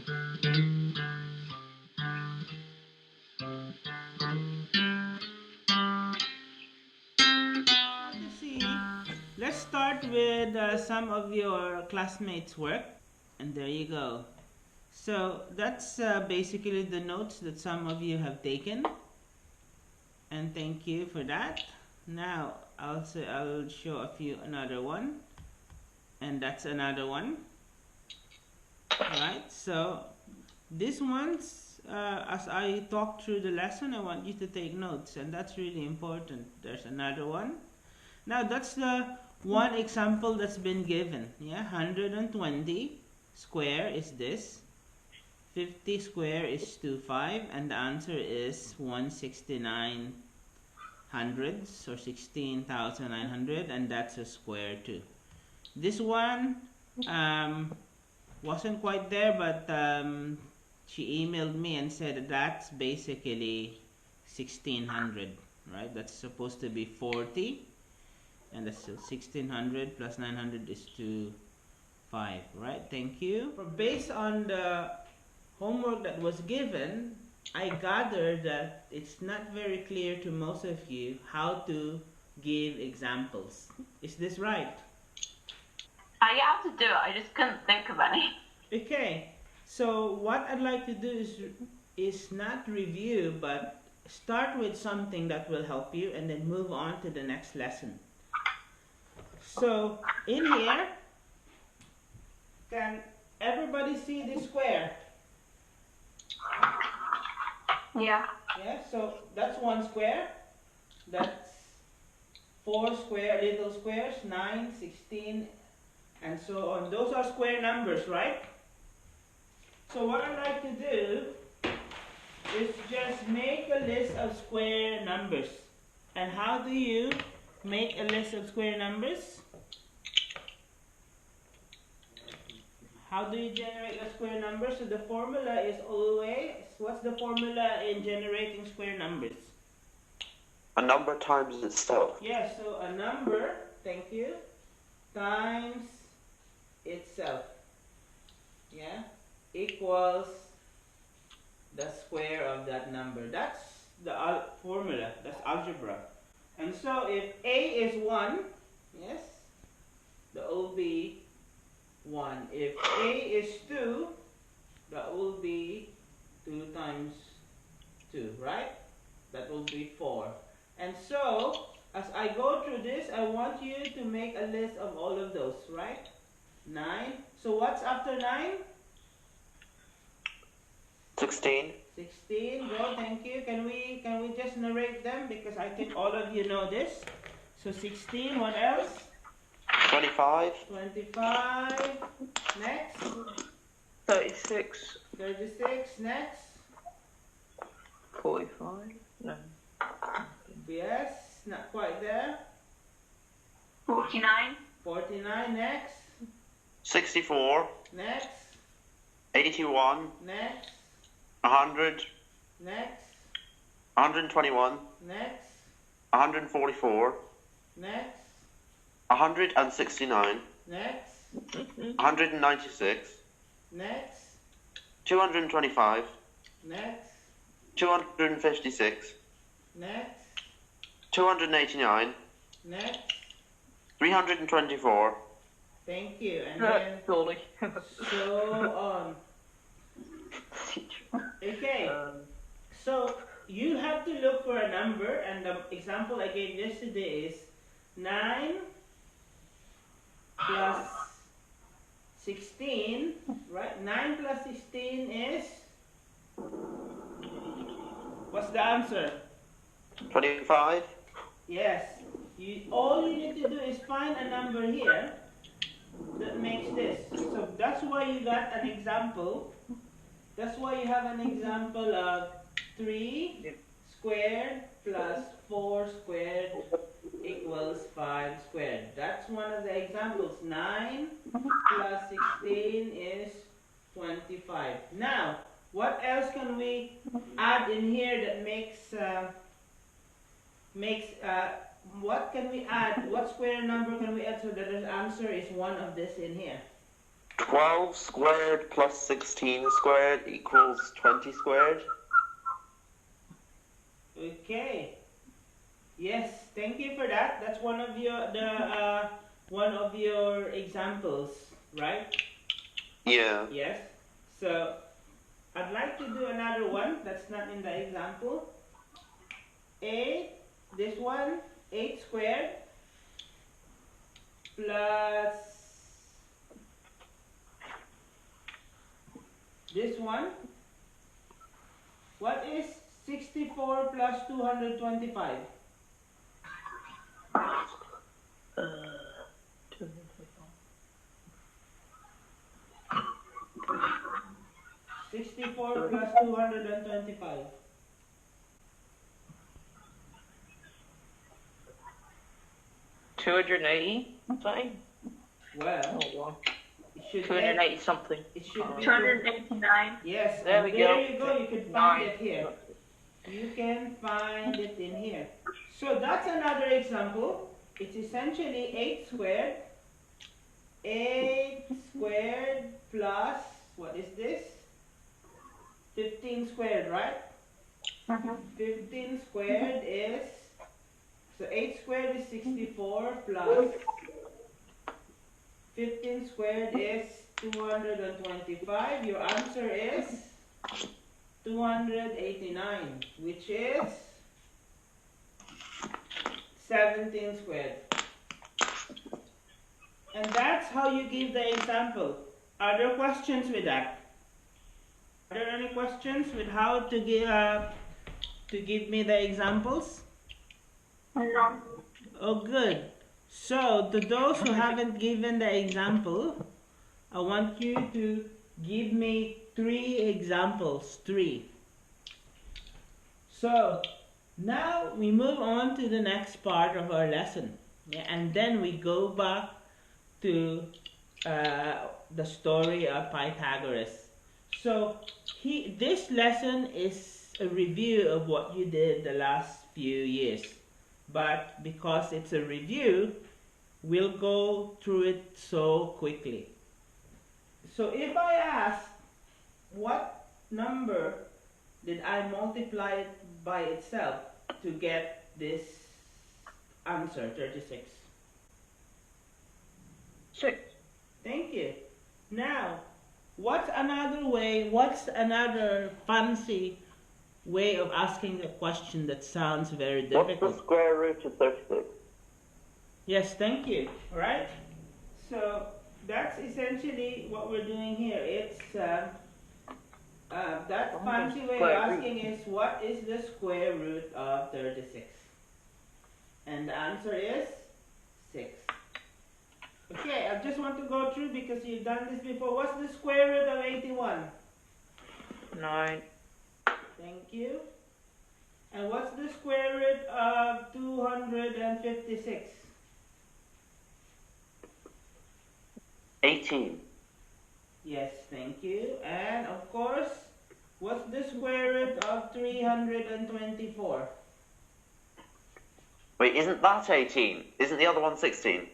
Let's start with some of your classmates' work, and there you go. So that's basically the notes that some of you have taken, and thank you for that. Now I'll show a few another one, and that's another one. Right, so this one's as I talk through the lesson, I want you to take notes, and that's really important. There's another one. Now that's the one example that's been given. Yeah, 120 square is this. 50 square is 25, and the answer is 169 hundredths or 16,900, and that's a square too. This one wasn't quite there, but she emailed me and said that's basically 1600, right? That's supposed to be 40, and that's 1600 plus 900 is 5, right? Thank you. Based on the homework that was given, I gathered that it's not very clear to most of you how to give examples. Is this right? You have to do it. I just couldn't think of any. Okay, so what I'd like to do is not review, but start with something that will help you and then move on to the next lesson. So in here, can everybody see this square? Yeah. Yeah, so that's one square. That's 4 square little squares, 9, 16, and so on. Those are square numbers, right? So what I like to do is just make a list of square numbers. And how do you make a list of square numbers? How do you generate a square number? So the formula is always, what's the formula in generating square numbers? A number times itself. Yeah, so a number, thank you, times itself, yeah, equals the square of that number. That's the formula, that's algebra. And so if A is 1, yes, that will be 1. If A is 2, that will be 2 times 2, right? That will be 4. And so, as I go through this, I want you to make a list of all of those, right? 9. So what's after 9? 16. 16. Go, thank you. Can we just narrate them? Because I think all of you know this. So 16, what else? 25. 25. Next. 36. 36. Next. 45. No. Yes, not quite there. 49. 49. Next. 64. Next. 81. Next. 100. Next. 121. Next. 144. Next. 169. Next. 196. Next. 225. Next. 256. Next. 289. Next. 324. Thank you. And then Surely. so on. Okay. So you have to look for a number, and the example I gave yesterday is 9 plus 16, right? 9 plus 16 is, what's the answer? 25. Yes. All you need to do is find a number here that makes this. So that's why you got an example. That's why you have an example of 3 squared plus 4 squared equals 5 squared. That's one of the examples. 9 plus 16 is 25. Now, what else can we add in here that what can we add? What square number can we add so that the answer is one of this in here? 12 squared plus 16 squared equals 20 squared. Okay. Yes, thank you for that. That's one of your examples, right? Yeah. Yes. So I'd like to do another one that's not in the example. This one, 8 squared plus this one. What is 64 plus 225? 64 plus 225. 280 something? Well, Oh, wow. it should 280 something. It should be 289. Yes, There and we there go. you go. You can find it here. You can find it in here. So that's another example. It's essentially 8 squared. 8 squared plus, what is this? 15 squared, right? 15 squared is, so 8 squared is 64 plus 15 squared is 225. Your answer is 289, which is 17 squared. And that's how you give the example. Are there questions with that? Are there any questions with how to give me the examples? No. Oh, good. So, to those who haven't given the example, I want you to give me 3 examples. 3. So, now we move on to the next part of our lesson. Yeah, and then we go back to the story of Pythagoras. So, this lesson is a review of what you did the last few years. But because it's a review, we'll go through it so quickly. So if I ask, what number did I multiply it by itself to get this answer, 36? 6. Thank you. Now, what's another fancy way of asking a question that sounds very difficult? What's the square root of 36? Yes, thank you. All right. So that's essentially what we're doing here. It's that fancy way of asking is, what is the square root of 36? And the answer is 6. Okay, I just want to go through because you've done this before. What's the square root of 81? 9. Thank you. And what's the square root of 256? 18. Yes, thank you. And of course, what's the square root of 324? Wait, isn't that 18? Isn't the other one 16?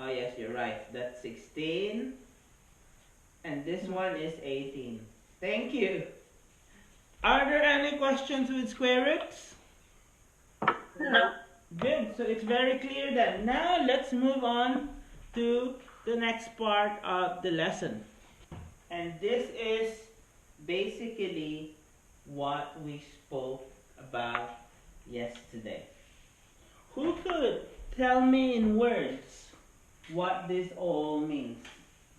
Oh yes, you're right. That's 16. And this one is 18. Thank you. Are there any questions with square roots? No. Good. So it's very clear then. Now let's move on to the next part of the lesson. And this is basically what we spoke about yesterday. Who could tell me in words what this all means?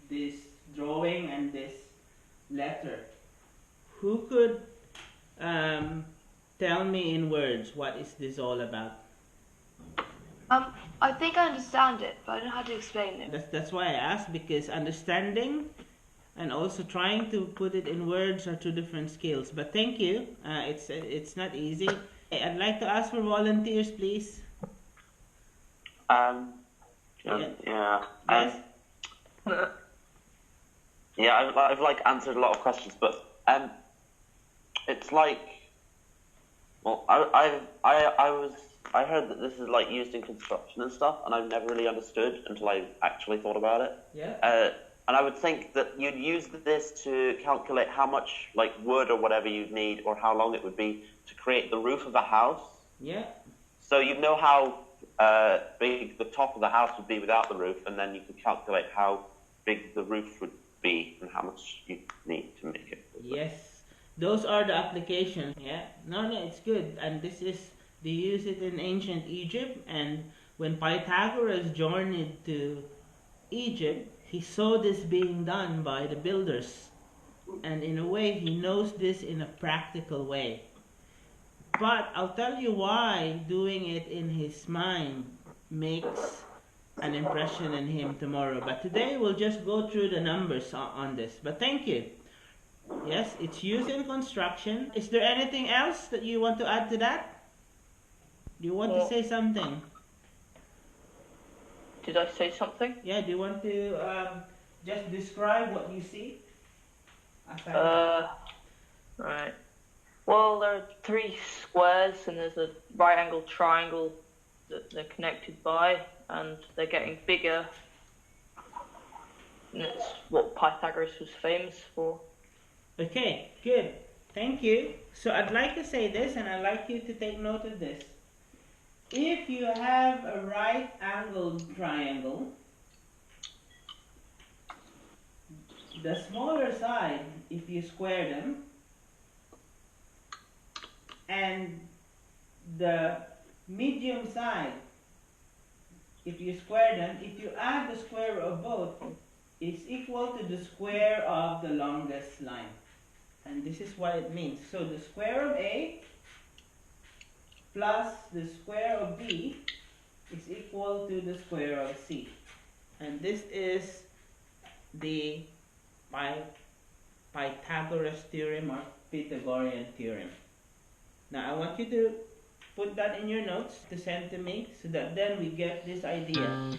This drawing and this letter. Who could tell me in words what is this all about? I think I understand it, but I don't know how to explain it. That's why I asked, because understanding and also trying to put it in words are 2 different skills. But thank you. It's not easy. I'd like to ask for volunteers, please. Yeah. Yes. Yeah, I've like answered a lot of questions, but it's like, well, I heard that this is like used in construction and stuff, and I've never really understood until I actually thought about it. Yeah. And I would think that you'd use this to calculate how much like wood or whatever you'd need, or how long it would be to create the roof of a house. Yeah. So you'd know how big the top of the house would be without the roof, and then you could calculate how big the roof would be and how much you need to make it. Yes. Those are the applications. Yeah. No, it's good. And they use it in ancient Egypt, and when Pythagoras journeyed to Egypt, he saw this being done by the builders. And in a way, he knows this in a practical way. But I'll tell you why doing it in his mind makes an impression in him tomorrow. But today we'll just go through the numbers on this. But thank you. Yes, it's used in construction. Is there anything else that you want to add to that? Do you want to say something? Did I say something? Yeah, do you want to just describe what you see? Right. Well, there are 3 squares, and there's a right angle triangle that they're connected by, and they're getting bigger. And it's what Pythagoras was famous for. Okay, good. Thank you. So I'd like to say this, and I'd like you to take note of this. If you have a right-angled triangle, the smaller side, if you square them, and the medium side, if you square them, if you add the square of both, it's equal to the square of the longest line. And this is what it means. So the square of A plus the square of B is equal to the square of C. And this is the Pythagoras theorem or Pythagorean theorem. Now I want you to put that in your notes to send to me so that then we get this idea.